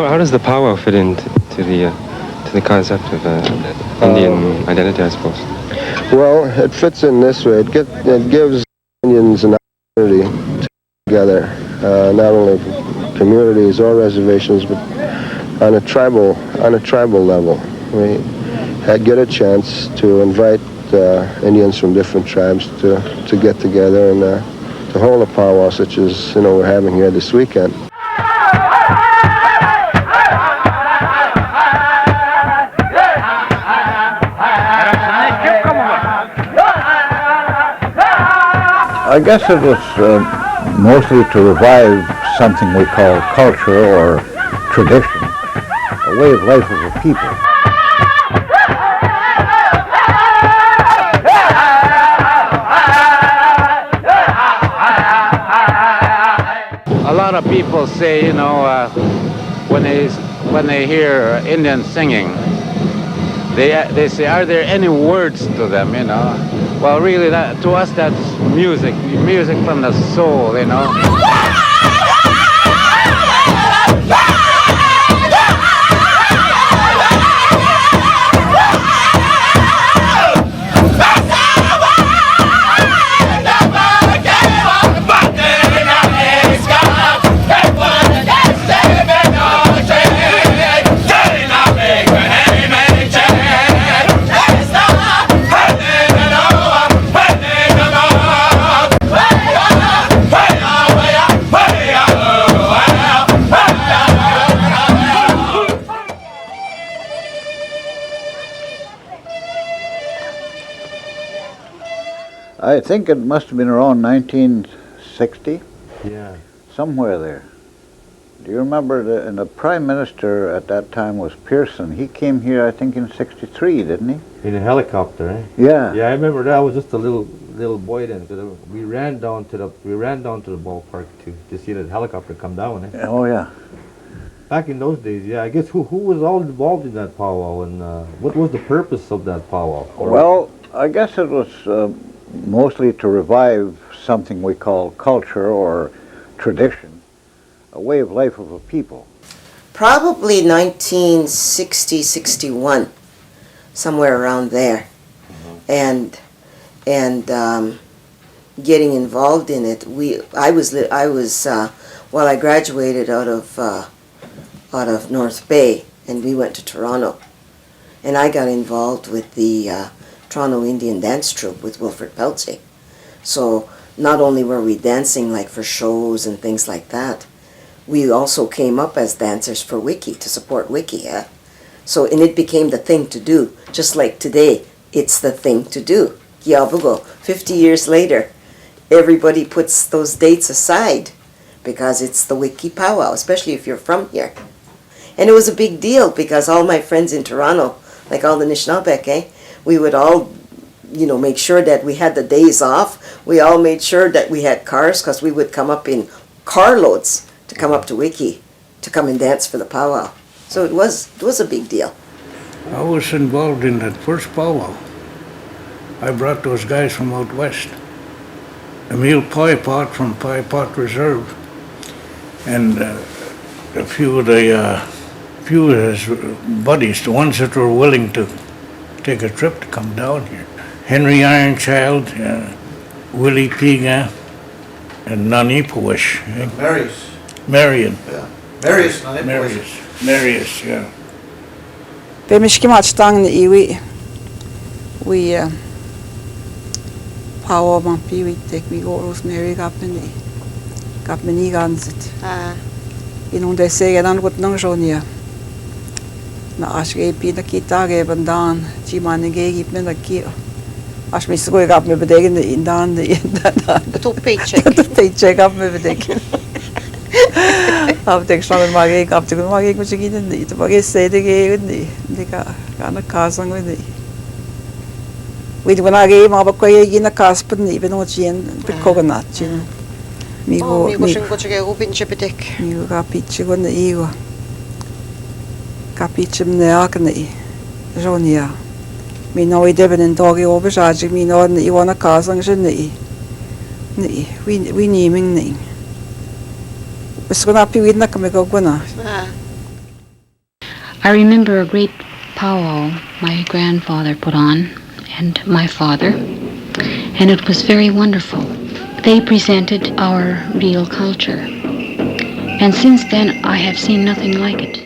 how does the powwow fit into the concept of Indian identity, I suppose? Well, it fits in this way. It gives Indians an opportunity to together, not only communities or reservations, but on a tribal level. We get a chance to invite Indians from different tribes to get together and to hold a powwow such as we're having here this weekend. I guess it was mostly to revive something we call culture or tradition, a way of life of a people. A lot of people say, when they hear Indians singing, they say, are there any words to them, Well, really, to us, that's music from the soul, I think it must have been around 1960. Yeah. Somewhere there. Do you remember the Prime Minister at that time was Pearson? He came here, I think, in '63, didn't he? In a helicopter, eh? Yeah. Yeah, I remember that. I was just a little boy then. Cause we ran down to the ballpark to see the helicopter come down. Eh? Oh yeah. Back in those days, yeah. I guess who was all involved in that powwow, and what was the purpose of that powwow? Well, I guess it was mostly to revive something we call culture or tradition, a way of life of a people. Probably 1960, 61, somewhere around there. And getting involved in it, I graduated out of North Bay, and we went to Toronto, and I got involved with the Toronto Indian Dance Troupe with Wilfred Peltzy. So not only were we dancing like for shows and things like that, we also came up as dancers for Wiky, to support Wiky. Yeah? So, and it became the thing to do, just like today, it's the thing to do. Kiabugo, 50 years later, everybody puts those dates aside because it's the Wiky powwow, especially if you're from here. And it was a big deal because all my friends in Toronto, like all the Nishnabek, we would all, make sure that we had the days off. We all made sure that we had cars because we would come up in carloads to come up to Wiky to come and dance for the powwow. So it was a big deal. I was involved in that first powwow. I brought those guys from out west. Emil Piepot from Piepot Reserve, and a few of his buddies, the ones that were willing to take a trip to come down here. Henry Ironchild, Willie Piga, and Nani Puish. Marion. Yeah. Marius, yeah. Bemishki maçtan iwi power man piwi tek we go Rosemary kapmeni ganzit. Inung de sege dan gut nang jonia. Na ashge pi da kitage bandan chi manige gip men da ki. Ash mis go gap me bedegen in dan To paycheck. Paycheck up me bedegen. Ab tek schon mal ge gab tek mal ge mit giden ni. To ge sede ge ni. Dika kana kasang ni. When I gave up a casp and even what she and the coconut, Me go got pitch on the ego. Capitchum the Arcany, Jonia. Me know we Devon and doggy overcharging me know that you want a cars on Jenny. We naming name. Was going to be with Nakamego Guna. I remember a great powwow my grandfather put on, and my father, and it was very wonderful. They presented our real culture, and since then I have seen nothing like it.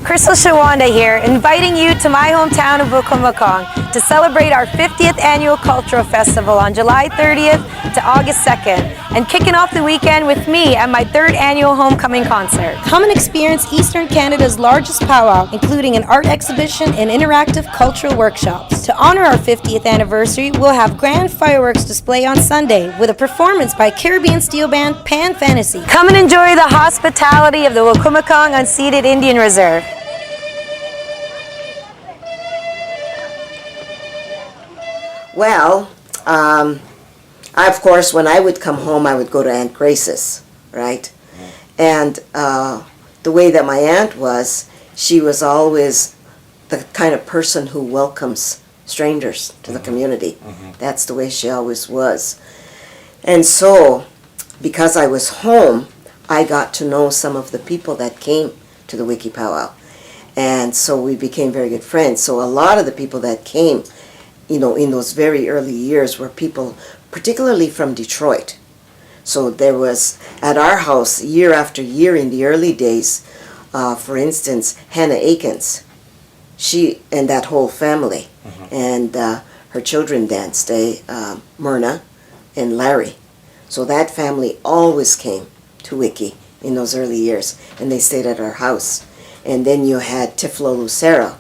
Crystal Shawanda here, inviting you to my hometown of Wukumakong to celebrate our 50th annual Cultural Festival on July 30th to August 2nd, and kicking off the weekend with me at my 3rd annual homecoming concert. Come and experience Eastern Canada's largest powwow, including an art exhibition and interactive cultural workshops. To honor our 50th anniversary, we'll have grand fireworks display on Sunday with a performance by Caribbean steel band Pan Fantasy. Come and enjoy the hospitality of the Wukumakong Unceded Indian Reserve. Well, of course, when I would come home, I would go to Aunt Grace's, right? And the way that my aunt was, she was always the kind of person who welcomes strangers to the community. That's the way she always was. And so, because I was home, I got to know some of the people that came to the Wiky Powwow. And so we became very good friends. So a lot of the people that came, you know, in those very early years were people particularly from Detroit. So there was, at our house, year after year in the early days, for instance, Hannah Akins, she and that whole family, and her children danced, Myrna and Larry. So that family always came to Wiky in those early years, and they stayed at our house. And then you had Tiflo Lucero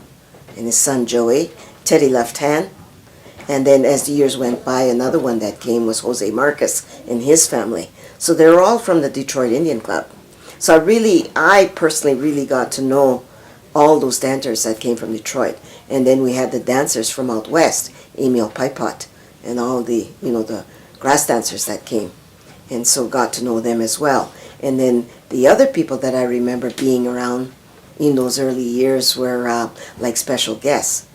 and his son Joey, Teddy Left Hand. And then as the years went by, another one that came was Jose Marcus and his family. So they were all from the Detroit Indian Club. So I personally really got to know all those dancers that came from Detroit. And then we had the dancers from out west, Emil Pipot, and all the, you know, the grass dancers that came. And so got to know them as well. And then the other people that I remember being around in those early years were like special guests.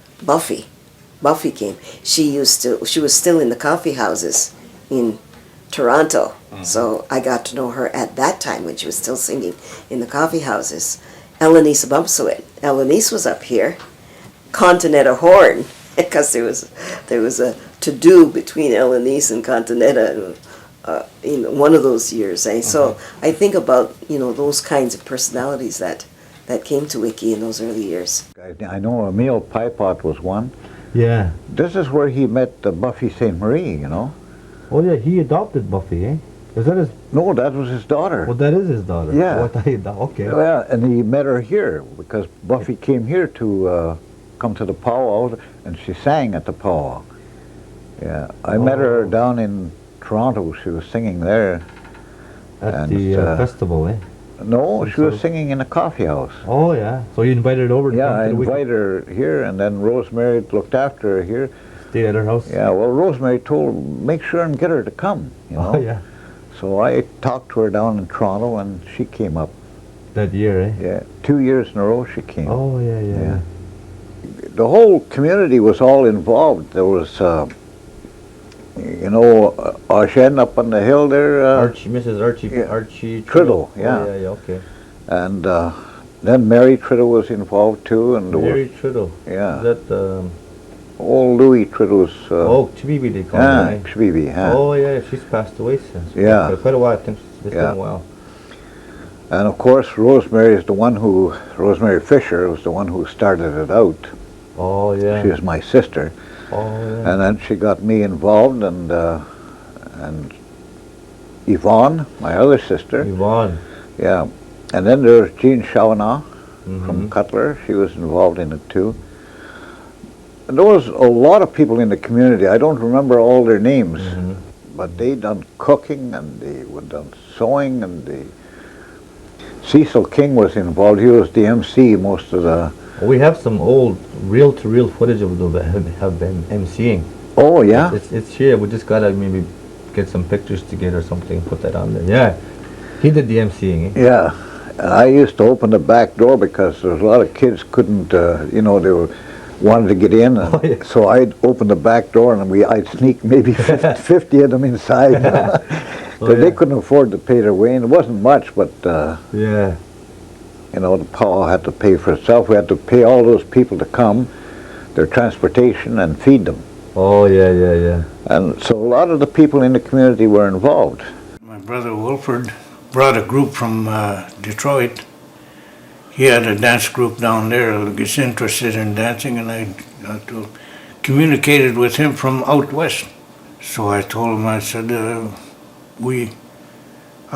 Buffy came. She was still in the coffee houses in Toronto. So I got to know her at that time when she was still singing in the coffee houses. Elenise Bumsuit. Elenise was up here. Continental Horn, because there was a to-do between Elenise and Continental in one of those years. So I think about, you know, those kinds of personalities that came to Wiky in those early years. I know Emil Pipot was one. Yeah. This is where he met Buffy St. Marie, you know. Oh yeah, he adopted Buffy, eh? Is that his? No, that was his daughter. Well, that is his daughter. Yeah. Oh, I thought he okay. Yeah, and he met her here because Buffy came here to come to the powwow, and she sang at the powwow. Yeah, I met her down in Toronto. She was singing there. At the festival, eh? No, Some she was sort of- singing in a coffee house. Oh yeah. So you invited her over to Yeah, come I to the weekend? invited her here, and then Rosemary looked after her here. Stay at her house? Yeah, well, Rosemary told, make sure and get her to come, you know. Oh yeah. So I talked to her down in Toronto, and she came up. That year, eh? Yeah, 2 years in a row she came. Oh yeah, yeah. Yeah. The whole community was all involved. There was, Ocean up on the hill there. Mrs. Archie, yeah. Archie Triddle, Oh, yeah. yeah, okay. And then Mary Triddle was involved too, and there Mary was, Triddle. yeah, Is that, old Louis Triddle's. oh, Chibibi they call yeah, her, eh? Chibibi, yeah. Oh yeah, she's passed away since. Yeah. Quite a while, I think it's Yeah. been a while. And of course, Rosemary Fisher was the one who started it out. Oh yeah. She was my sister. Oh yeah. And then she got me involved, and Yvonne, my other sister. Yvonne. Yeah. And then there was Jean Chauvenat Mm-hmm. from Cutler. She was involved in it too. And there was a lot of people in the community. I don't remember all their names, Mm-hmm. but they done cooking, and they were done sewing, and Cecil King was involved. He was the MC most of the. We have some old reel-to-reel footage of them that have been MCing. Oh yeah. It's here. We just gotta maybe get some pictures together or something, put that on there. Yeah, he did the MCing. Eh? Yeah, and I used to open the back door because there was a lot of kids couldn't, they wanted to get in, and Oh, yeah. so I'd open the back door and I'd sneak maybe 50 of them inside, because Oh, yeah. they couldn't afford to pay their way, and it wasn't much, but Yeah. the powwow had to pay for itself. We had to pay all those people to come, their transportation, and feed them. Oh yeah, yeah, yeah. And so a lot of the people in the community were involved. My brother Wilford brought a group from Detroit. He had a dance group down there that gets interested in dancing, and I communicated with him from out west. So I told him, I said, I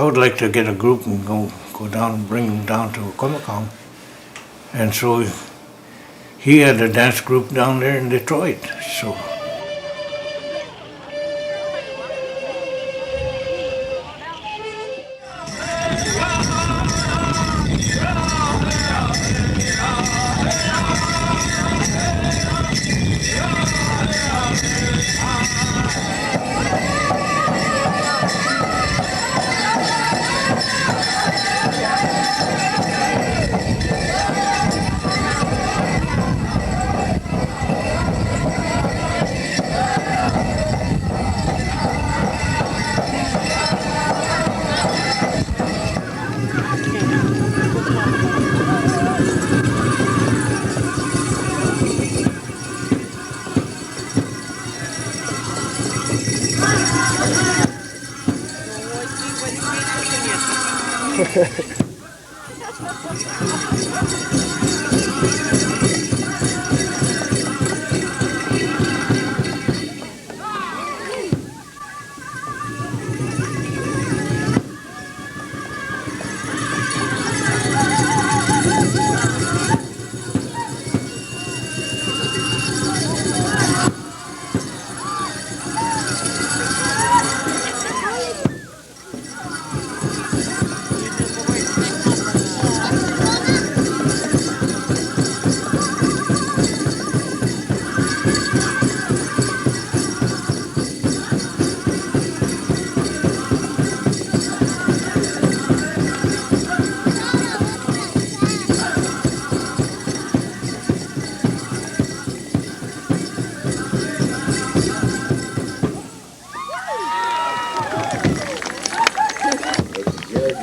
would like to get a group and go down and bring them down to Comicon. And so he had a dance group down there in Detroit. So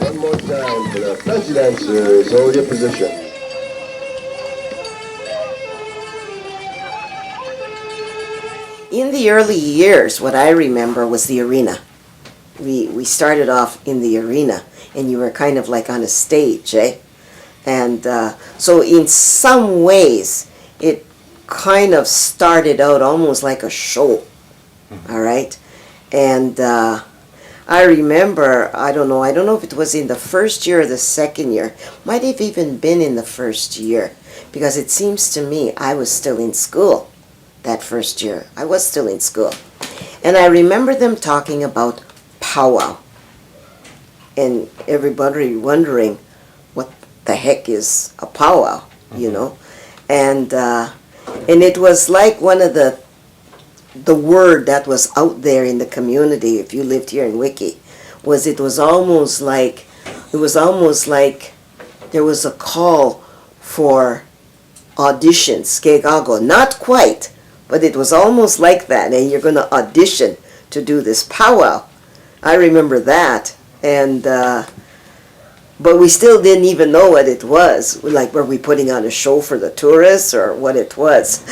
One more time for the fancy dancers. Hold your position. In the early years, what I remember was the arena. We started off in the arena, and you were kind of like on a stage, eh? And so in some ways, it kind of started out almost like a show, all right? And I remember, I don't know if it was in the first year or the second year, might have even been in the first year, because it seems to me I was still in school that first year. I was still in school. And I remember them talking about powwow, and everybody wondering, the heck is a powwow, you know? And it was like one of the word that was out there in the community, if you lived here in Wiky, it was almost like there was a call for auditions, Kegago. Not quite, but it was almost like that, and you're going to audition to do this powwow. I remember that, and but we still didn't even know what it was. Like, were we putting on a show for the tourists or what it was?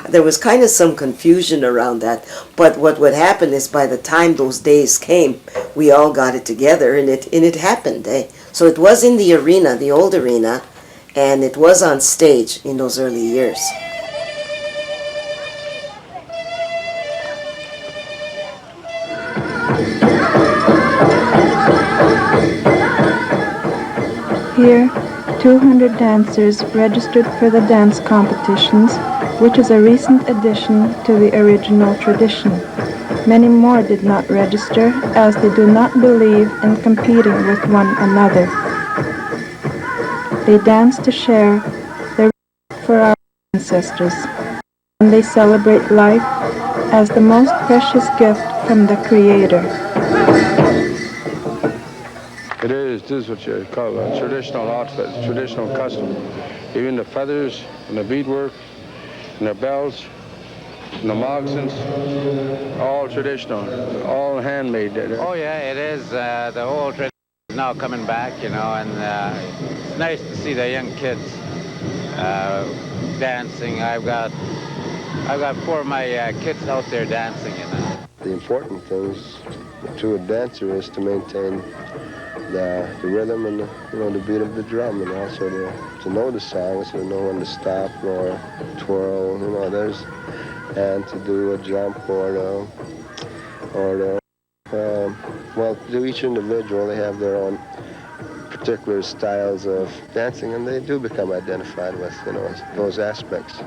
There was kind of some confusion around that. But what would happen is by the time those days came, we all got it together, and it happened. So it was in the arena, the old arena, and it was on stage in those early years. Here, 200 dancers registered for the dance competitions, which is a recent addition to the original tradition. Many more did not register as they do not believe in competing with one another. They dance to share their respect for our ancestors, and they celebrate life as the most precious gift from the Creator. This is what you call a traditional outfit, traditional custom. Even the feathers and the beadwork and the bells and the moccasins, all traditional, all handmade. Oh yeah, it is. The whole tradition is now coming back, you know, and it's nice to see the young kids dancing. I've got 4 of my kids out there dancing, you know. The important things to a dancer is to maintain the rhythm and the beat of the drum, and also to know the songs, to know when to stop or twirl, and to do a jump well, to each individual, they have their own particular styles of dancing, and they do become identified with those aspects.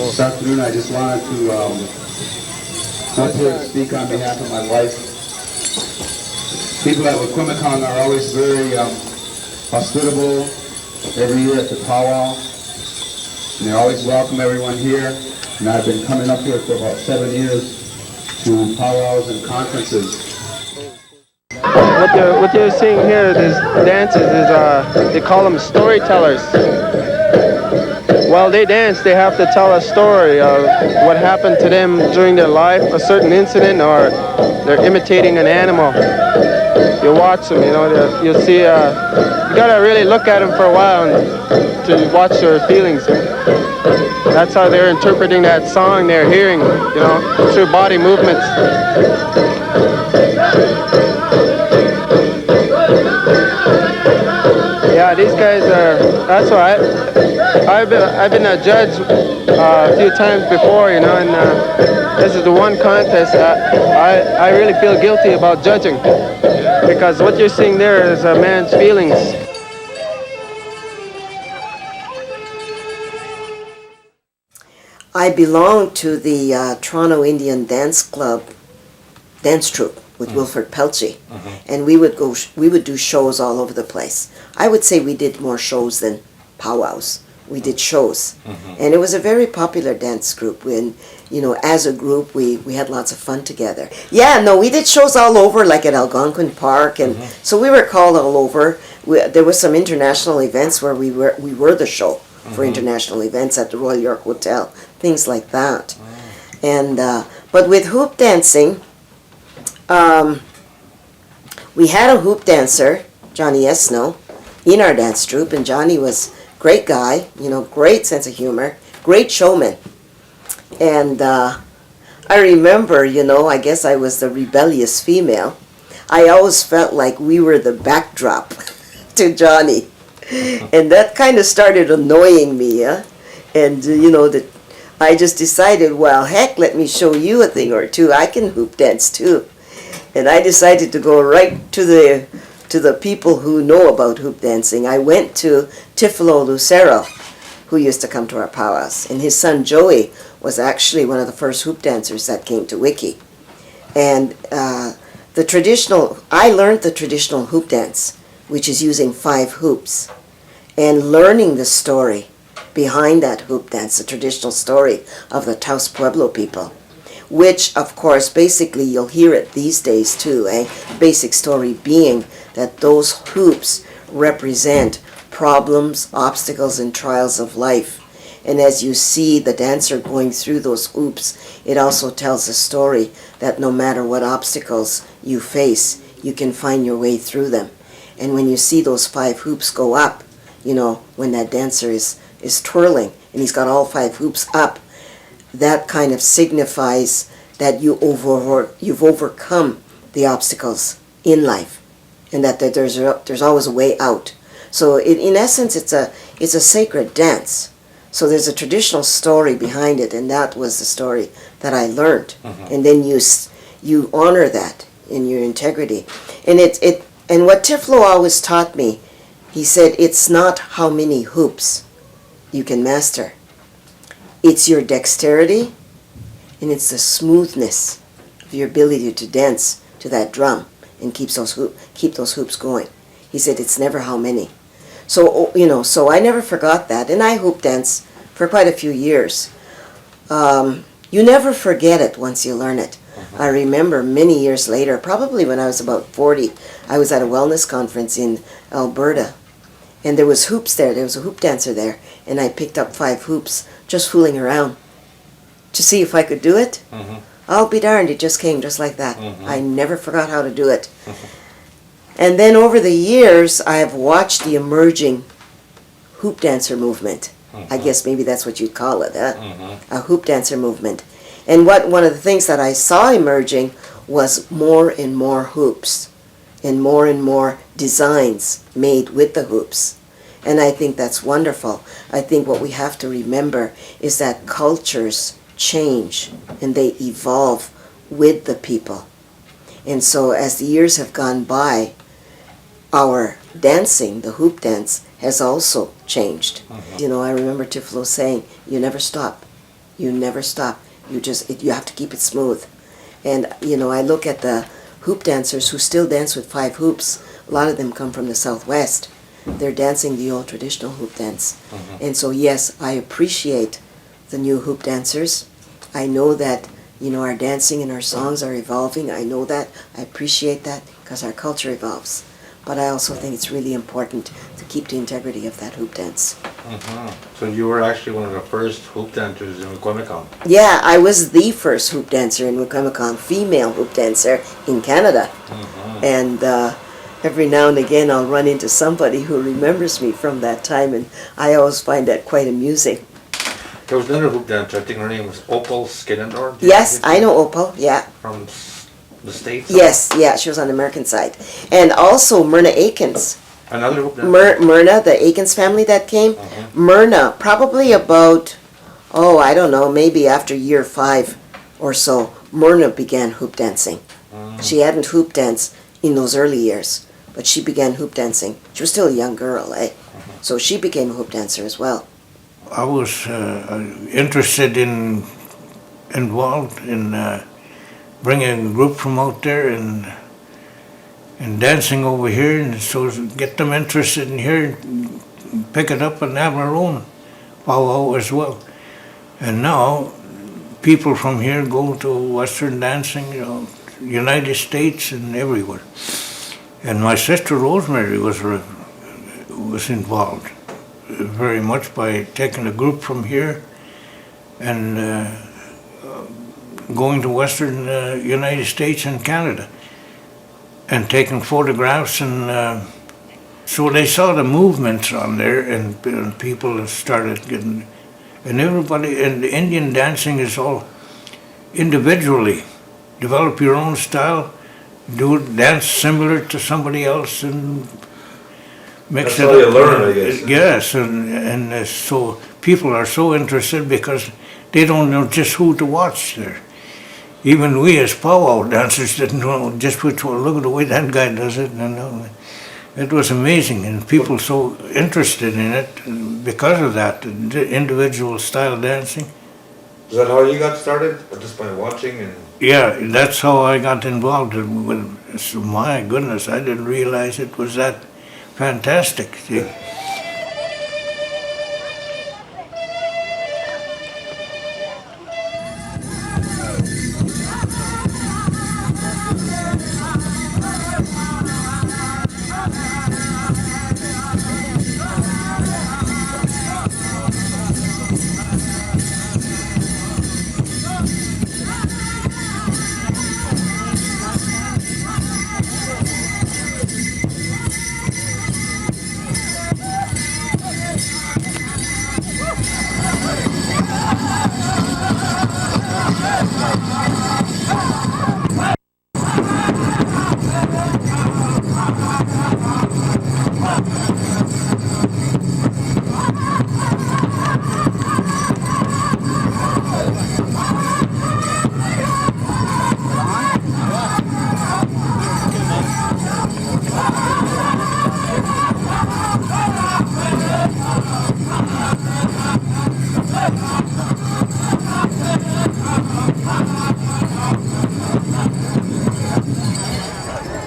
This afternoon, I just wanted to speak on behalf of my wife. People at Wikwemikong are always very hospitable every year at the powwow, and they always welcome everyone here. And I've been coming up here for about 7 years to powwows and conferences. What you're seeing here, these dances, is they call them storytellers. While they dance, they have to tell a story of what happened to them during their life, a certain incident, or they're imitating an animal. You watch them, you'll see, you gotta really look at them for a while to watch their feelings. That's how they're interpreting that song they're hearing, through body movements. Yeah, these guys are, that's why I've been a judge a few times before, and this is the one contest I really feel guilty about judging, because what you're seeing there is a man's feelings. I belong to the Toronto Indian Dance Troupe with Wilfred Pelche, and we would do shows all over the place. I would say we did more shows than powwows, we did shows. And it was a very popular dance group. When, you know, as a group, we had lots of fun together. Yeah, no, we did shows all over, like at Algonquin Park, and so we were called all over. There was some international events where we were the show for international events at the Royal York Hotel, things like that. And but with hoop dancing, we had a hoop dancer, Johnny Esno, in our dance troupe, and Johnny was a great guy, you know, great sense of humor, great showman. And I remember, you know, I guess I was the rebellious female. I always felt like we were the backdrop to Johnny. And that kind of started annoying me, yeah? And, you know, I just decided, well, heck, let me show you a thing or two. I can hoop dance, too. And I decided to go right to the people who know about hoop dancing. I went to Tifilo Lucero, who used to come to our powwows. And his son, Joey, was actually one of the first hoop dancers that came to Wiky. And I learned the traditional hoop dance, which is using 5 hoops, and learning the story behind that hoop dance, the traditional story of the Taos Pueblo people, which, of course, basically you'll hear it these days too, basic story being that those hoops represent problems, obstacles, and trials of life. And as you see the dancer going through those hoops, it also tells a story that no matter what obstacles you face, you can find your way through them. And when you see those 5 hoops go up, you know, when that dancer is twirling and he's got all 5 hoops up, that kind of signifies that you've overcome the obstacles in life, and that there's always a way out. So in essence, it's a sacred dance. So there's a traditional story behind it, and that was the story that I learned. And then you honor that in your integrity. And what Tiflo always taught me, he said, it's not how many hoops you can master. It's your dexterity, and it's the smoothness of your ability to dance to that drum and keep those hoops going. He said, it's never how many. So, you know, so I never forgot that, and I hoop dance for quite a few years. You never forget it once you learn it. I remember many years later, probably when I was about 40, I was at a wellness conference in Alberta, and there was hoops there. There was a hoop dancer there, and I picked up 5 hoops just fooling around to see if I could do it. I'll be darned, it just came just like that. I never forgot how to do it. And then over the years, I have watched the emerging hoop dancer movement. I guess maybe that's what you'd call it, a hoop dancer movement. And one of the things that I saw emerging was more and more hoops and more designs made with the hoops. And I think that's wonderful. I think what we have to remember is that cultures change and they evolve with the people. And so as the years have gone by, our dancing, the hoop dance, has also changed. You know, I remember Tiflo saying, you never stop. You never stop. You have to keep it smooth. And, you know, I look at the hoop dancers who still dance with 5 hoops. A lot of them come from the Southwest. They're dancing the old traditional hoop dance. And so, yes, I appreciate the new hoop dancers. I know that, you know, our dancing and our songs are evolving. I know that. I appreciate that because our culture evolves. But I also think it's really important to keep the integrity of that hoop dance. So you were actually one of the first hoop dancers in Wikwemicong? Yeah, I was the first hoop dancer in Wikwemicong, female hoop dancer in Canada. And every now and again I'll run into somebody who remembers me from that time, and I always find that quite amusing. There was another hoop dancer, I think her name was Opal Skinnendor. Yes, I know Opal, yeah. From the States? Yes, yeah, she was on the American side. And also Myrna Akins. Another hoop dancer? Myrna, the Akins family that came. Myrna, probably about, I don't know, maybe after year 5 or so, Myrna began hoop dancing. She hadn't hoop danced in those early years, but she began hoop dancing. She was still a young girl, So she became a hoop dancer as well. I was involved in bringing a group from out there and dancing over here, and so get them interested in here, pick it up and have our own. powwow as well. And now people from here go to Western dancing, United States and everywhere. And my sister Rosemary was involved very much by taking a group from here and going to Western United States and Canada and taking photographs, and so they saw the movements on there, and people started getting, and everybody, and the Indian dancing is all individually. Develop your own style, dance similar to somebody else, and mix That's it how up. you learn, I guess. Yes, and so people are so interested because they don't know just who to watch there. Even we as powwow dancers didn't know just which one. Look at the way that guy does it, and it was amazing, and people so interested in it because of that, the individual style dancing. Is that how you got started? Or just by watching and... Yeah, that's how I got involved with. So my goodness, I didn't realize it was that fantastic. See?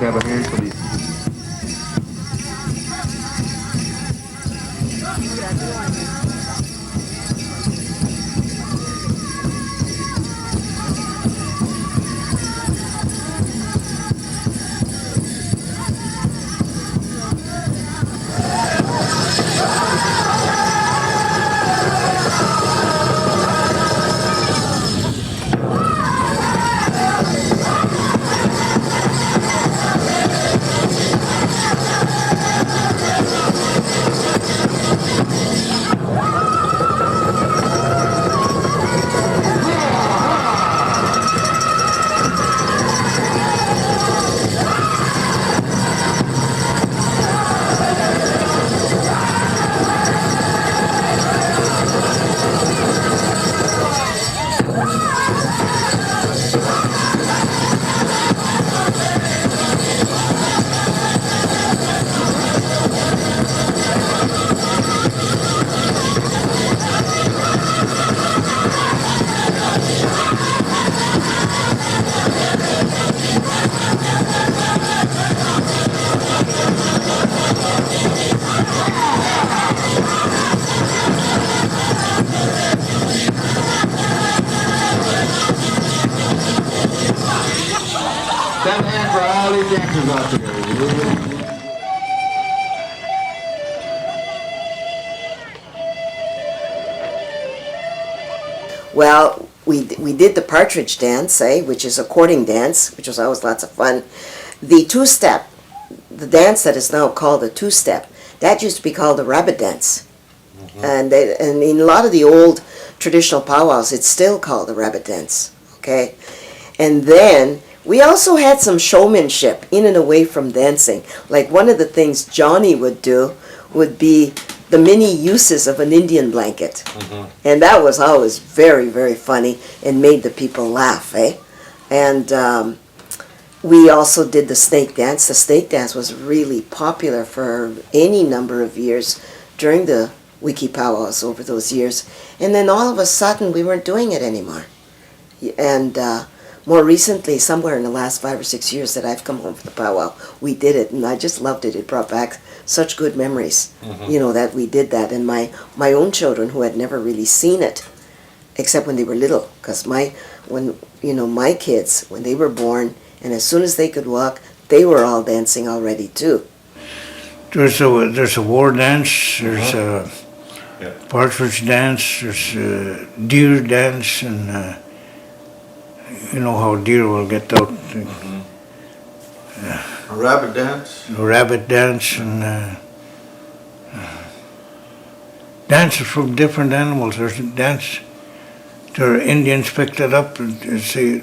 Have a hand for these. Stand hand for all these dancers out there. Well, we did the partridge dance, which is a courting dance, which was always lots of fun. The two-step, the dance that is now called a two-step, that used to be called a rabbit dance. And in a lot of the old traditional powwows, it's still called a rabbit dance, okay? And then we also had some showmanship in and away from dancing. Like one of the things Johnny would do would be the many uses of an Indian blanket. And that was always very, very funny and made the people laugh, And we also did the snake dance. The snake dance was really popular for any number of years during the Wiky powwows over those years. And then all of a sudden we weren't doing it anymore. And more recently, somewhere in the last 5 or 6 years that I've come home from the powwow, we did it, and I just loved it. It brought back such good memories, you know, that we did that. And my own children, who had never really seen it, except when they were little, because my kids, when they were born, and as soon as they could walk, they were all dancing already too. There's a war dance, there's a partridge dance, there's a deer dance, and you know how deer will get out. A rabbit dance? A rabbit dance, and dances from different animals. There's a dance, the Indians picked it up and say,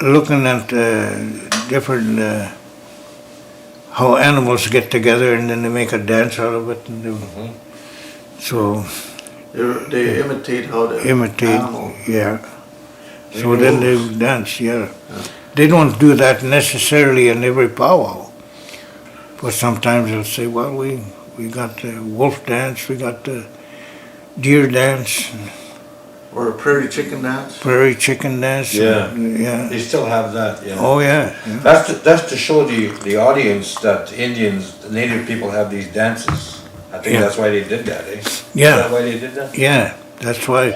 looking at different, how animals get together and then they make a dance out of it. And so They imitate how the animal. Yeah. So then they dance, yeah. They don't do that necessarily in every powwow. But sometimes they'll say, well, we got the wolf dance, we got the deer dance. Or a prairie chicken dance? Prairie chicken dance. Yeah. Yeah. They still have that, yeah. Oh, yeah. That's to show the audience that Indians, the native people have these dances. I think that's why they did that, eh? Yeah. Is that why they did that? Yeah, that's why.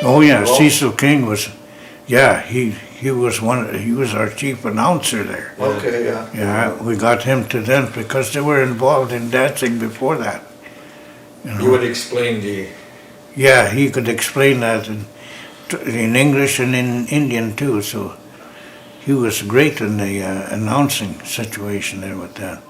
Oh yeah, Cecil King was, yeah, he was he was our chief announcer there. Okay, yeah. Yeah, we got him to then because they were involved in dancing before that. You know? You would explain the... Yeah, he could explain that in English and in Indian too, so he was great in the announcing situation there with that.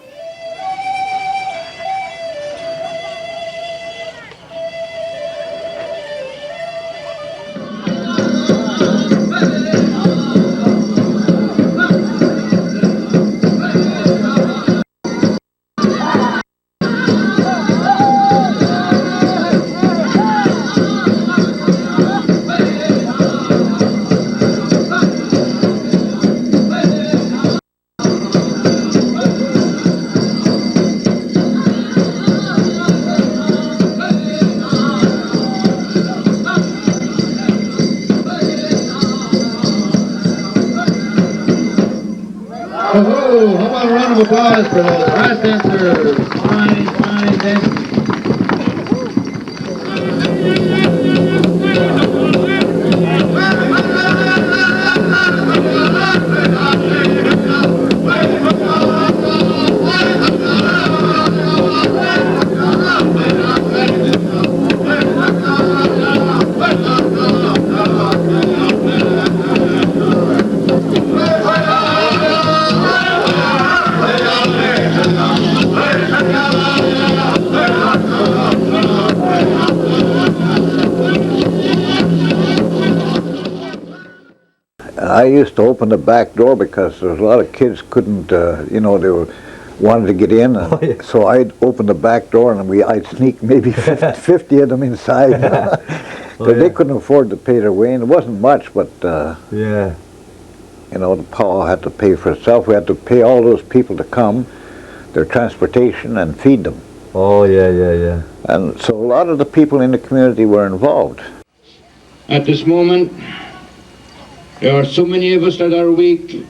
of applause for those brass dancers. Fine, fine dancers. I used to open the back door because there was a lot of kids couldn't, you know, they were wanted to get in, and so I'd open the back door and I'd sneak maybe 50 of them inside because they couldn't afford to pay their way, and it wasn't much, but yeah, you know, the powwow had to pay for itself. We had to pay all those people to come, their transportation, and feed them. Oh yeah. And so a lot of the people in the community were involved. At this moment, there are so many of us that are weak,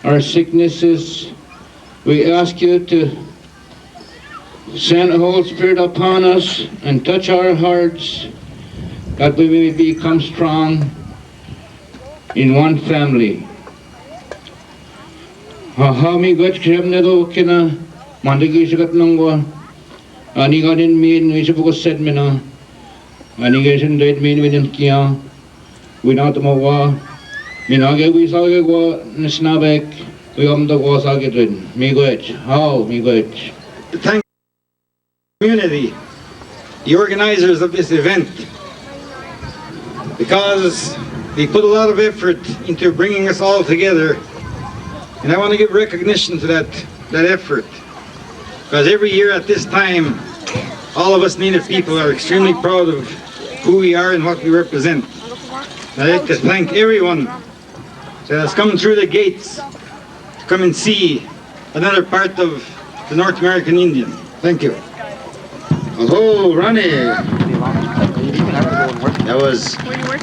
our sicknesses. We ask you to send the Holy Spirit upon us and touch our hearts, that we may become strong in one family. Hahami got kremnedo kina mandagi sagat nangwa ani ganin min isubuko sedmena ani gasin date min winin kia without mawa minage we sage go nisnabek we the go sage drin migoet how migoet. Thank the community, the organizers of this event, because they put a lot of effort into bringing us all together, and I want to give recognition to that effort, because every year at this time all of us Native people are extremely proud of who we are and what we represent. I'd like to thank everyone that has come through the gates to come and see another part of the North American Indian. Thank you. Oh, Ronnie. That was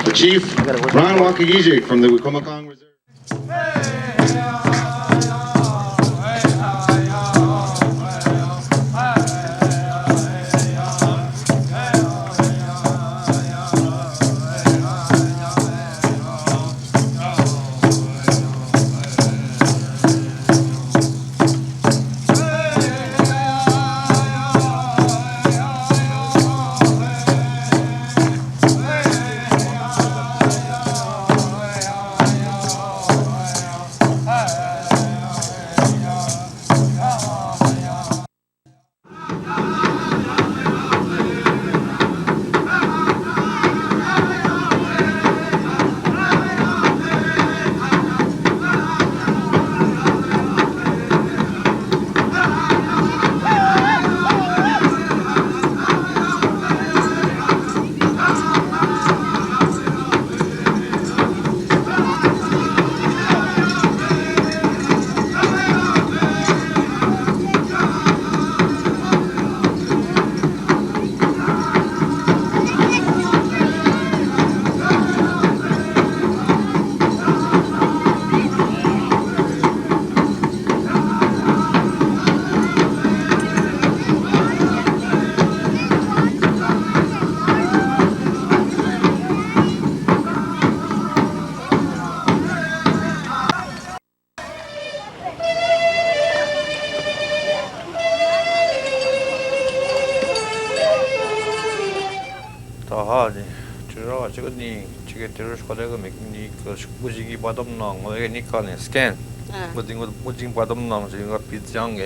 the Chief Ron Wakagiji from the Wicomakong Reserve. Tahani, Chira, Chigani, Chigatirish, whatever make me Bujigi bottom long, or any kind of scan. Putting with Bujing bottom long, so you got Pete Young.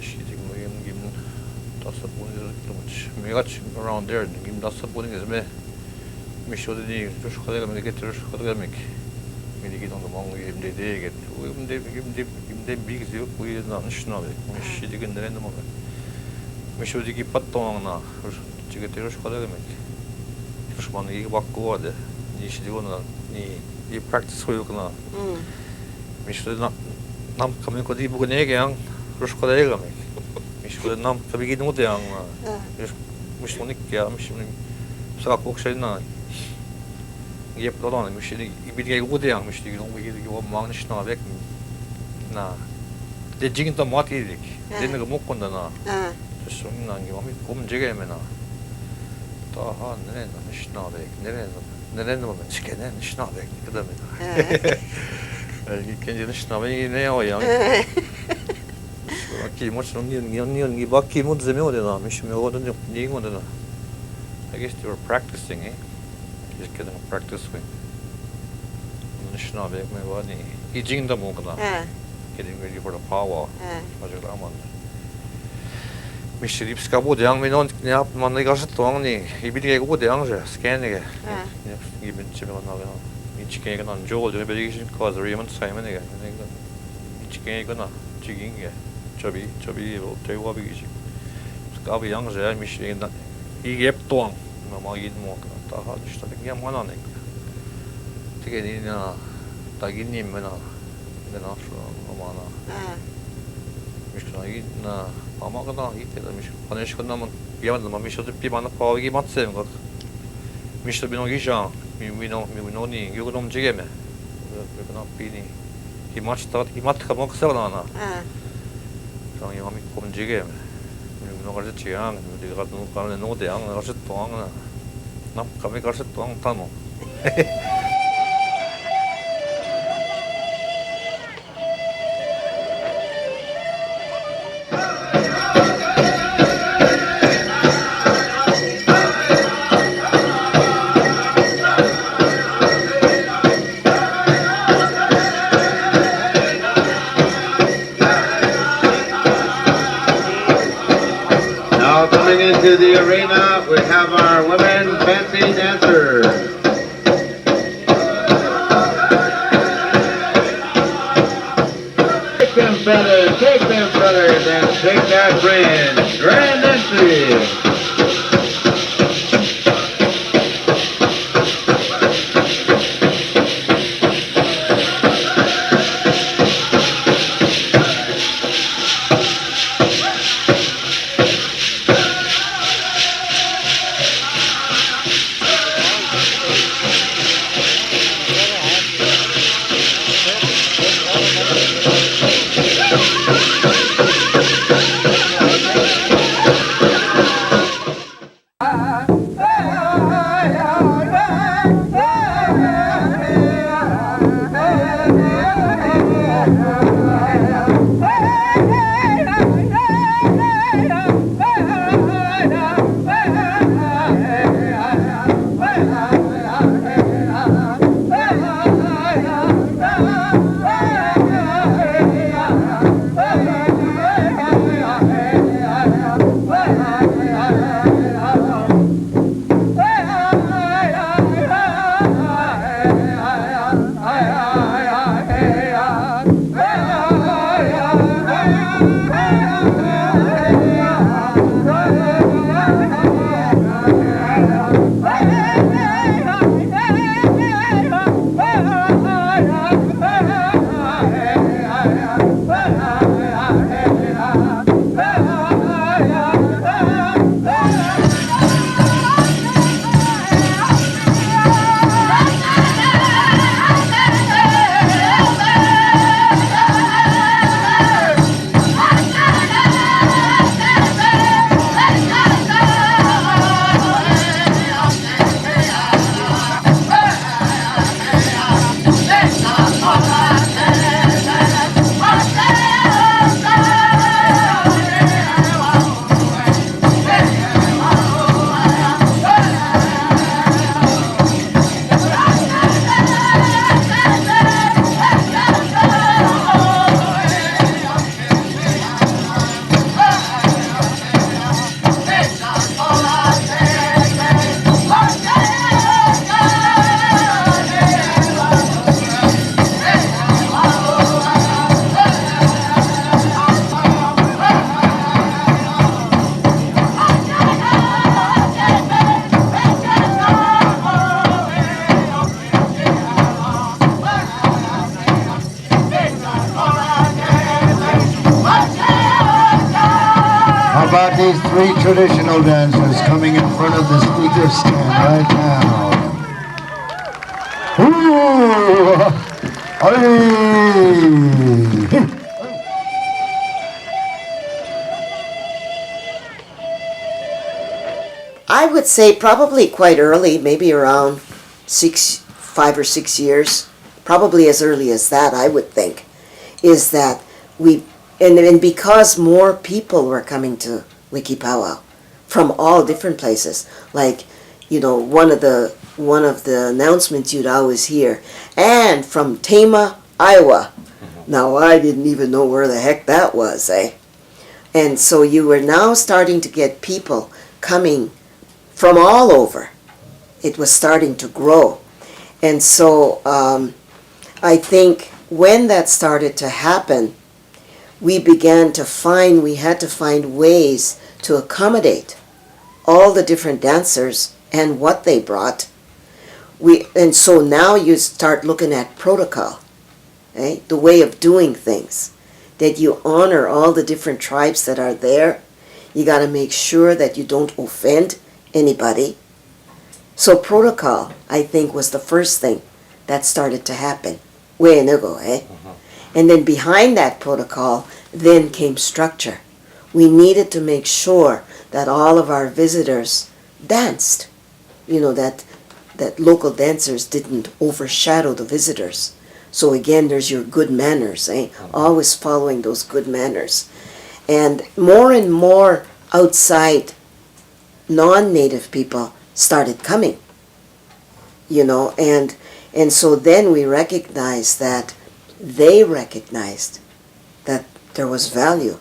She didn't give him Tassapoon too much. We got around there, give him Tassapoon is me. Me show the name, just whatever make it to make. When you get on the mong, they get. We give them big deal, we are not national. She didn't end the moment. We should give Patong now. Chigatirish, whatever make. First one, you walk over. You should go on. You practice who you can. We should not come in because you book an egg young. Rush whatever make. We should not begin with the young. Miss Monica, Miss Sakok. Yep, hold on. We should be good young. We should be able to go among national back. Nah, 내 지금 또 못이dik. 내가 못 건다나. 좀 난게 몸이 곰지게면나. 또 내는 신나대. 내는 뭐 치게네 신나대. 그다음에. 이게 이제 신나면이네요, 양. Wiky, much on the Wiky would the middle of the mission. I guess they were practicing, eh? Just getting a practice with. National Bank, my body. He jigged the Mokana. Getting ready for the power. Mr. Ripskabo, the young men on the up Monday got it long. He beat a good young scanning. Even Chimon. Each cake on Joel, the navigation caused Raymond Simon again. Each cake on jigging. 저비 대화비지. 가비 양재 미시나 이게 또한 뭐 이게 뭐다 하듯이 되게 많아네. 되게 니나 다기님이나 내가 아마나. 미시나 이나 아마가 이때다 미시. 하나씩 끝나면 비하면 뭐 미시도 비만나 파기 맞세는 거. 미시도 비노기장 미노니 이거 좀 지게매. 그러나 비니 이마트가 먹서나나. Yang kami komjige, minum kerja ciang, di kalau nunggu tiang, kerja tuang na, nam kami kerja tuang tanu. Coming into the arena, we have our women fancy dancers. Take them feathers and shake that fringe. Grand entry. About these three traditional dancers coming in front of the speaker stand right now. Ooh! Hey! I would say probably quite early, maybe around 5 or 6 years, probably as early as that, I would think, is that and because more people were coming to Wiky Powwow from all different places, like, one of the announcements you'd always hear, and from Tama, Iowa. Now, I didn't even know where the heck that was, eh? And so you were now starting to get people coming from all over. It was starting to grow. And so I think when that started to happen, we began to find we had to find ways to accommodate all the different dancers and what they brought. And so now you start looking at protocol, eh? The way of doing things, that you honor all the different tribes that are there. You got to make sure that you don't offend anybody. So protocol, I think, was the first thing that started to happen. Way ago, eh? And then behind that protocol, then came structure. We needed to make sure that all of our visitors danced. That local dancers didn't overshadow the visitors. So again, there's your good manners, eh? Always following those good manners. And more outside non-native people started coming, and so then we recognized that they recognized that there was value,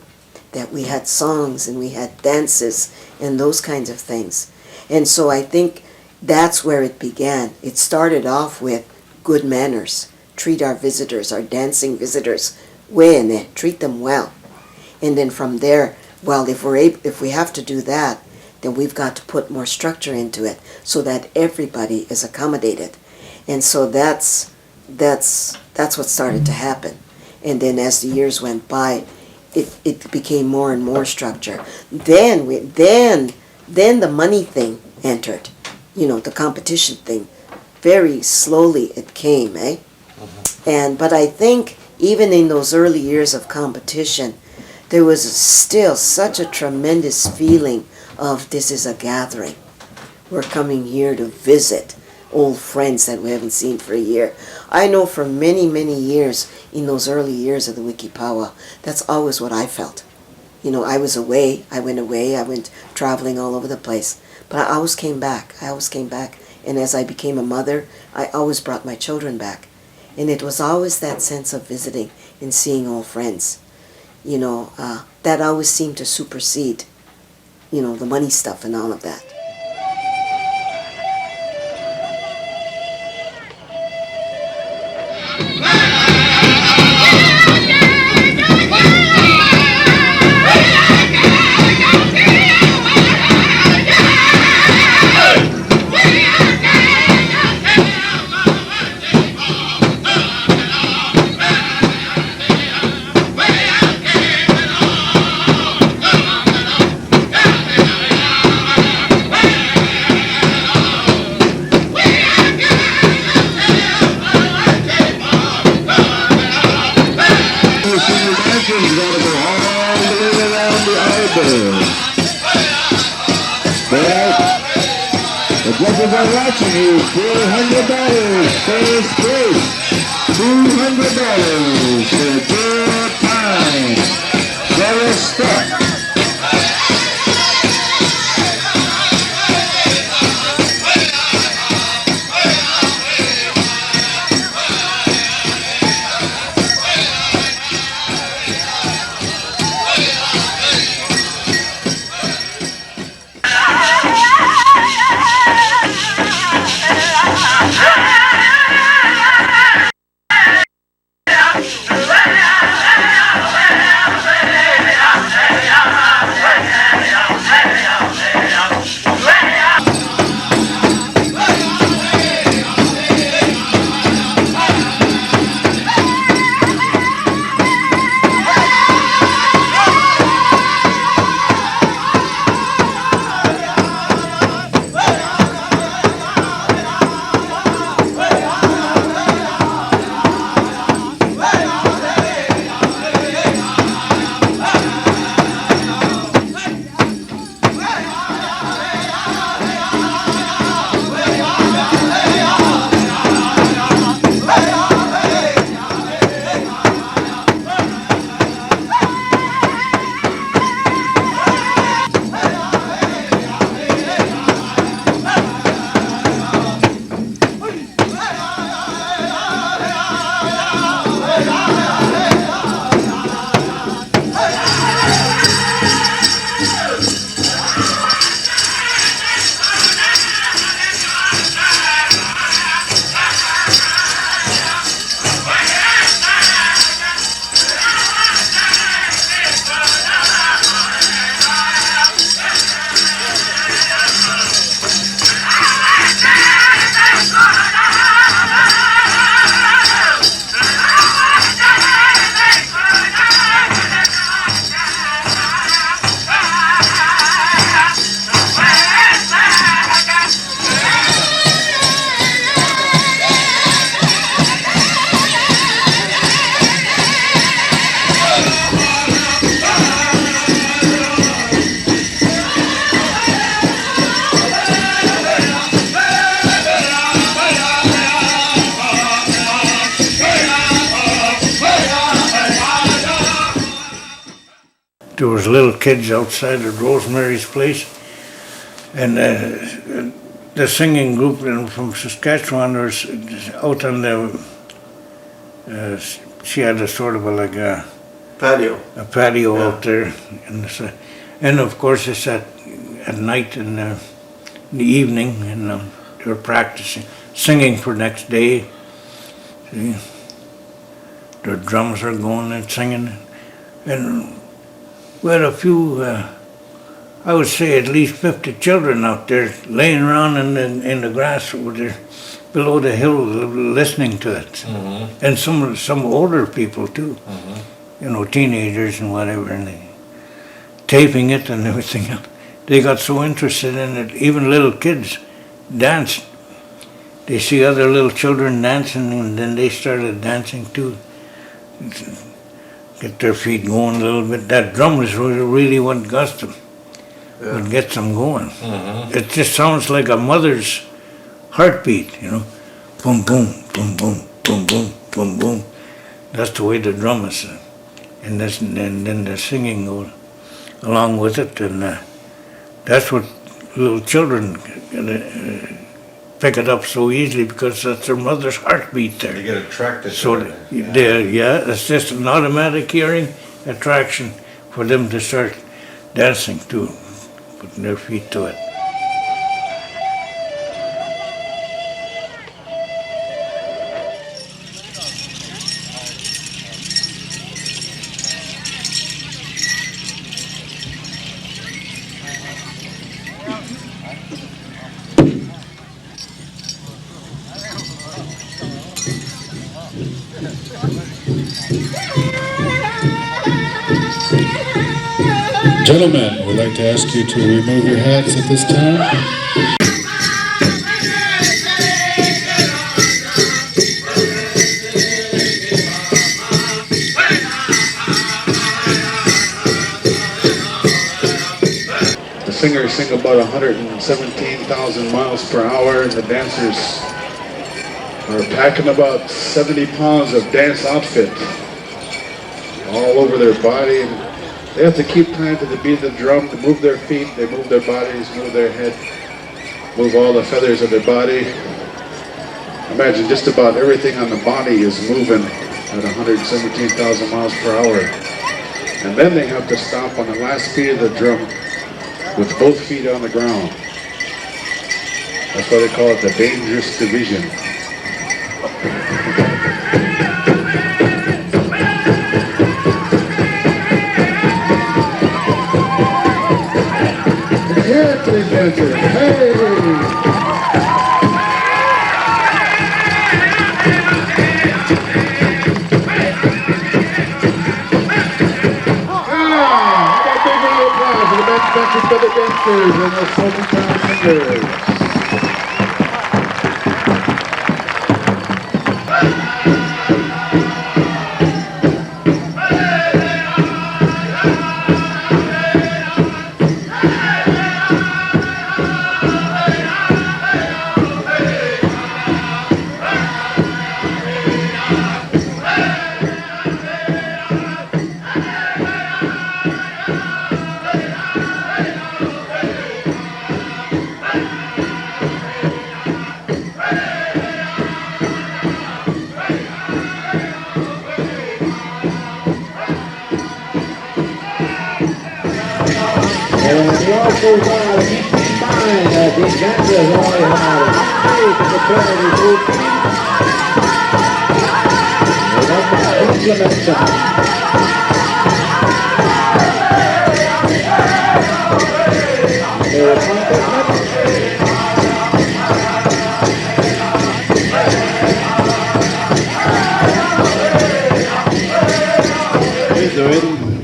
that we had songs and we had dances and those kinds of things. And so I think that's where it began. It started off with good manners. Treat our visitors, our dancing visitors, treat them well. And then from there, well, if we have to do that, then we've got to put more structure into it so that everybody is accommodated. And so that's what started to happen. And then as the years went by, it became more and more structure. Then the money thing entered, the competition thing. Very slowly it came, eh? But I think even in those early years of competition, there was still such a tremendous feeling of this is a gathering. We're coming here to visit old friends that we haven't seen for a year. I know for many, many years, in those early years of the Wiky Powwow, that's always what I felt. I was away, I went traveling all over the place. But I always came back. And as I became a mother, I always brought my children back. And it was always that sense of visiting and seeing old friends. That always seemed to supersede, the money stuff and all of that. Judges are watching you. $400 first place. $200 for good time. Very stuck. Yeah. there was little kids outside of Rosemary's Place, and the singing group from Saskatchewan was out on the, she had a sort of a patio out there, and of course it's at night in the evening, and they were practicing, singing for next day. See, their drums are going and singing, and we had a few, I would say at least 50 children out there laying around in the grass over there below the hill listening to it. Mm-hmm. And some older people too, Mm-hmm. Teenagers and whatever, and they taping it and everything else. They got so interested in it, even little kids danced. They see other little children dancing, and then they started dancing too. Get their feet going a little bit. That drum is really what gets them, what gets them going. Mm-hmm. It just sounds like a mother's heartbeat, boom, boom, boom, boom, boom, boom, boom, boom. That's the way the drum is, and then the singing goes along with it, and that's what little children pick it up so easily, because that's their mother's heartbeat there. They get attracted So to it. it's just an automatic hearing attraction for them to start dancing too, putting their feet to it. Gentlemen, we'd like to ask you to remove your hats at this time. The singers sing about 117,000 miles per hour, and the dancers are packing about 70 pounds of dance outfit all over their body. And they have to keep time to the beat of the drum, to move their feet, they move their bodies, move their head, move all the feathers of their body. Imagine just about everything on the body is moving at 117,000 miles per hour. And then they have to stop on the last beat of the drum with both feet on the ground. That's why they call it the dangerous division. Yeah, to these dancers. Hey! For the dancers and the Smoky Town singers. And we also keep in mind that these dancers only have 1 week of maternity leave. They don't implement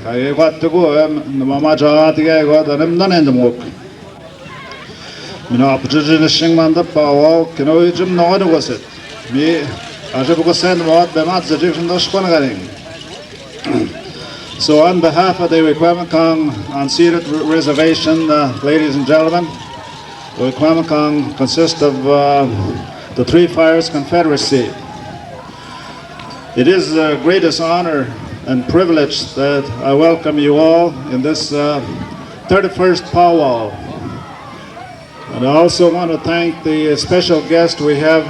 Kaya kwatugo mama jatiga go danem nanen demok. Mina apjujin shingmanda pawa kino ijum noadu wasit. Mi ajabugo send mawat bemat zajifin doshkon garing. So on behalf of the Wikwamikong unceded reservation, ladies and gentlemen, the Wikwamikong consists of the Three Fires Confederacy. It is the greatest honor and privileged that I welcome you all in this 31st powwow. And I also want to thank the special guest. We have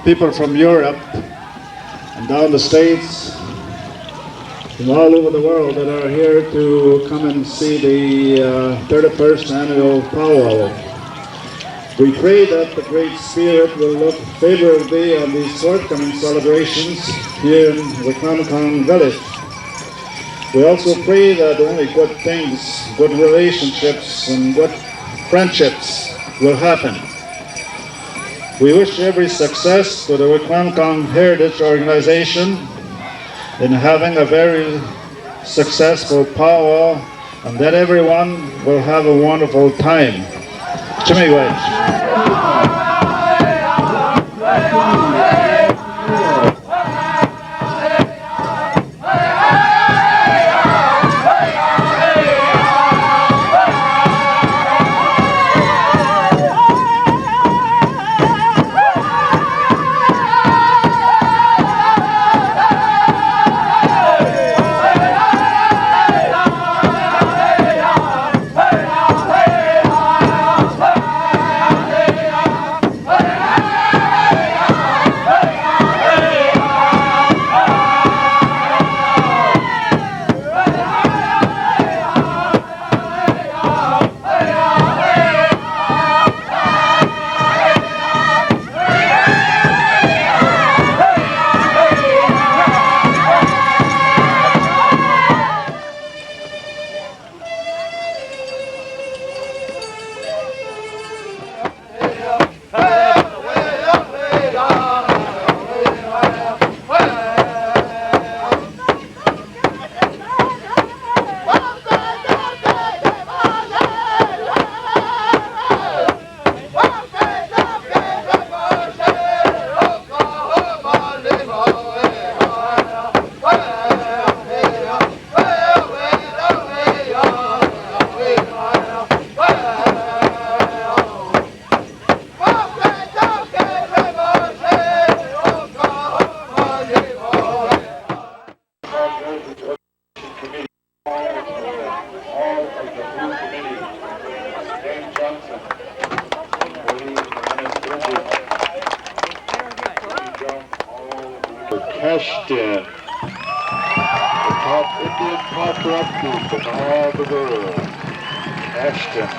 people from Europe and down the States, from all over the world that are here to come and see the 31st annual powwow. We pray that the Great Spirit will look favorably on these forthcoming celebrations here in Wikwemikong Village. We also pray that only good things, good relationships, and good friendships will happen. We wish every success to the Wikwemikong Heritage Organization in having a very successful powwow, and that everyone will have a wonderful time. Jimmy Wedge. Ashton, the top Indian pop rock group in all the world. Ashton.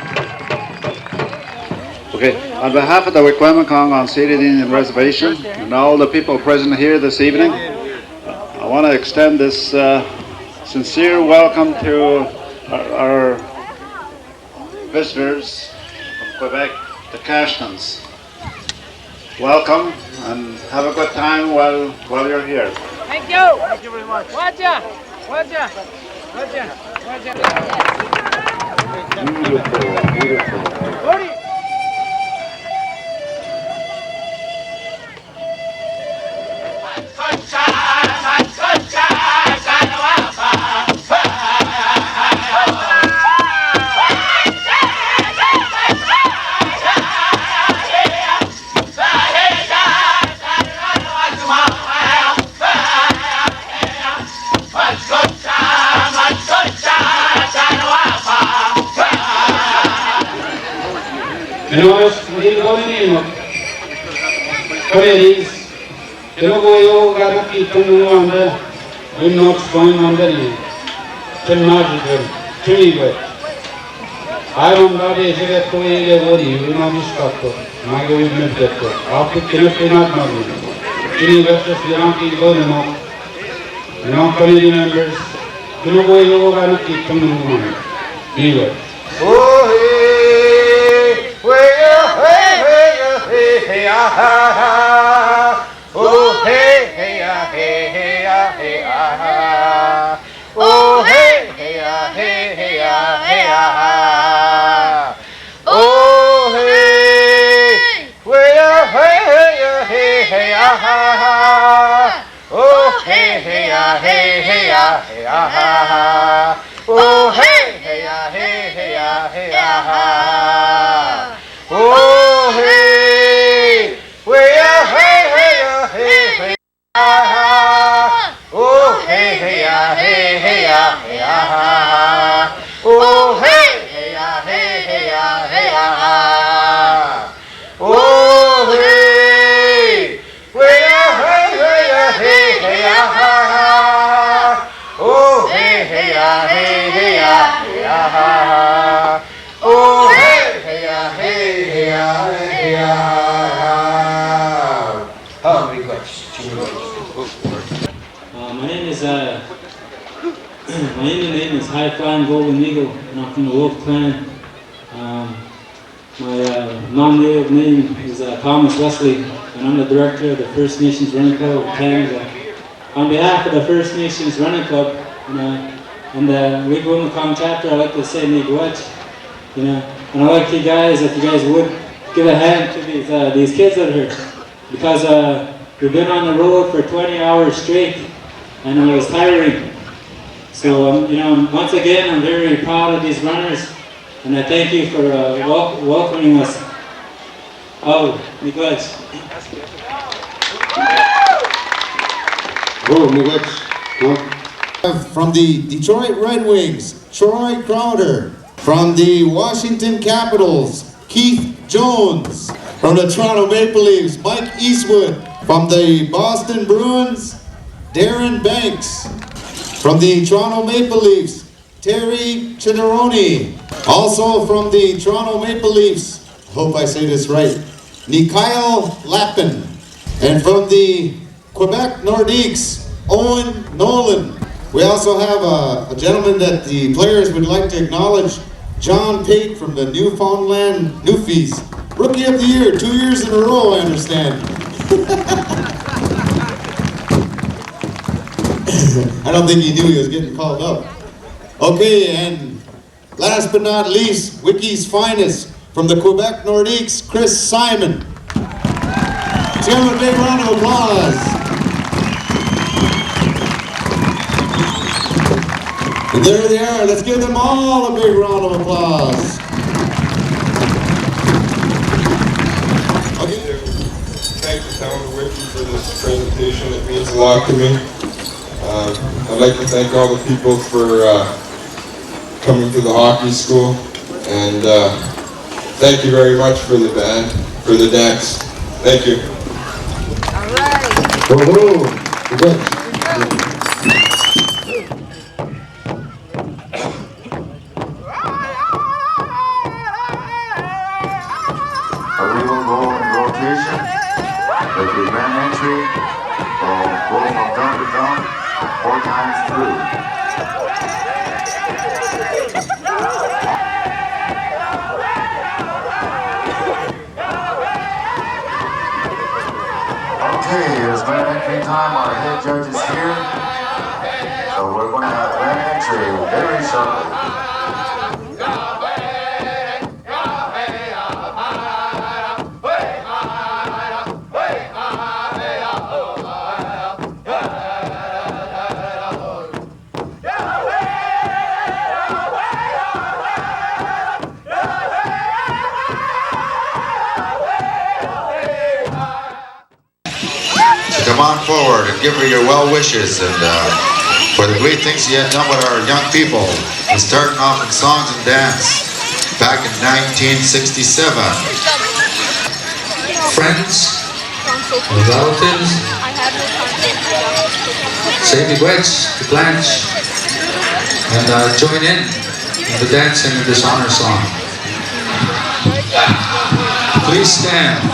Okay, on behalf of the Wikwemikong unceded Indian Reservation and all the people present here this evening, I want to extend this sincere welcome to our visitors from Quebec, the Cashtons. Welcome and have a good time while you're here. Thank you. Thank you very much. Waja. Waja. Waja. Waja. Beautiful, beautiful. Nós reunimos committees, Telugu Gada Kitanu under Notes going under it, Tenajical, Chiliway. I don't know if you get to a body, you know this doctor, my government doctor, after Kilopinat Madu, Chili versus Yanaki Godino, non committee members, Telugu Gada Kitanu, Anyway. Hey ah, oh hey hey ah, hey hey ah, hey ah, oh hey hey ah, hey hey ah, hey ah, oh hey, way ah, hey hey hey ah, oh hey hey ah, hey hey ah, hey ah, oh hey hey ah, hey hey ah, hey ah, oh hey. Oh hey hey High Flying Golden Eagle, and I'm from the Wolf Clan. My non-native name is Thomas Wesley, and I'm the director of the First Nations Running Club of Canada. On behalf of the First Nations Running Club and the Wiky chapter, I'd like to say miigwech, and I'd like you guys, if you guys would, give a hand to these kids out here, because we've been on the road for 20 hours straight, and it was tiring. So, once again, I'm very proud of these runners, and I thank you for welcoming us. Oh, miigwech. Oh, miigwech. From the Detroit Red Wings, Troy Crowder. From the Washington Capitals, Keith Jones. From the Toronto Maple Leafs, Mike Eastwood. From the Boston Bruins, Darren Banks. From the Toronto Maple Leafs, Terry Chidoroni. Also from the Toronto Maple Leafs, I hope I say this right, Mikhail Lappin. And from the Quebec Nordiques, Owen Nolan. We also have a gentleman that the players would like to acknowledge, John Pate from the Newfoundland Newfies. Rookie of the Year, 2 years in a row, I understand. I don't think he knew he was getting called up. Okay, and last but not least, Wiky's finest, from the Quebec Nordiques, Chris Simon. Let's give him a big round of applause. And there they are. Let's give them all a big round of applause. Okay. Thank the town of Wiky for this presentation. It means a lot to me. I'd like to thank all the people for coming to the hockey school, and thank you very much for the band, for the dance. Thank you. All right. Whoa, good. We will go in rotation with the grand entry, go from drum to drum, 4 times through. Okay, it's grand entry time. Our head judge is here. So we're going to have grand entry very shortly. Come on forward and give her your well wishes and for the great things you have done with our young people, and starting off in songs and dance back in 1967. Friends, relatives, say miigwech to Blanche, and join in the dancing of this honor song. Please stand.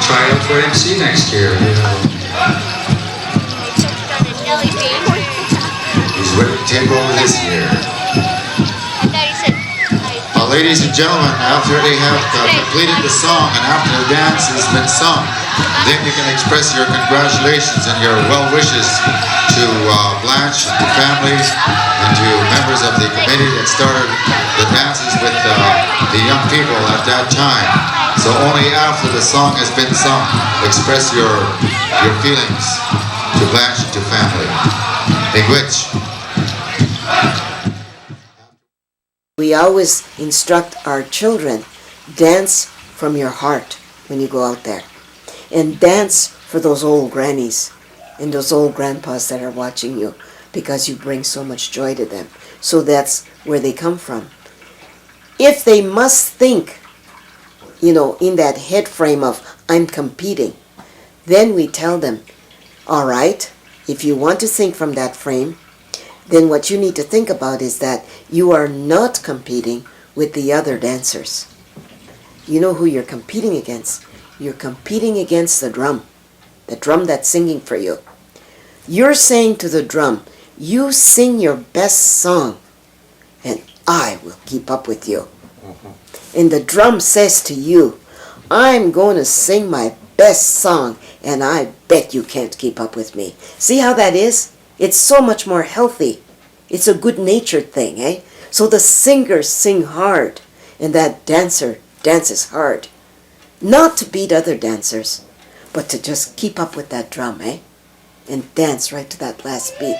Try out for MC next year. He's winning table this year. Ladies and gentlemen, after they have completed the song and after the dance has been sung, then you can express your congratulations and your well wishes to Blanche, the family, and to members of the committee that started the dances with the young people at that time. So only after the song has been sung, express your feelings to Blanche and to family. Miigwech. We always instruct our children, dance from your heart when you go out there. And dance for those old grannies and those old grandpas that are watching you, because you bring so much joy to them. So that's where they come from. If they must think, in that head frame of, I'm competing, then we tell them, all right, if you want to think from that frame, then what you need to think about is that you are not competing with the other dancers. You know who you're competing against? You're competing against the drum that's singing for you. You're saying to the drum, you sing your best song, and I will keep up with you. And the drum says to you, I'm going to sing my best song, and I bet you can't keep up with me. See how that is? It's so much more healthy. It's a good-natured thing, eh? So the singers sing hard, and that dancer dances hard. Not to beat other dancers, but to just keep up with that drum, eh? And dance right to that last beat.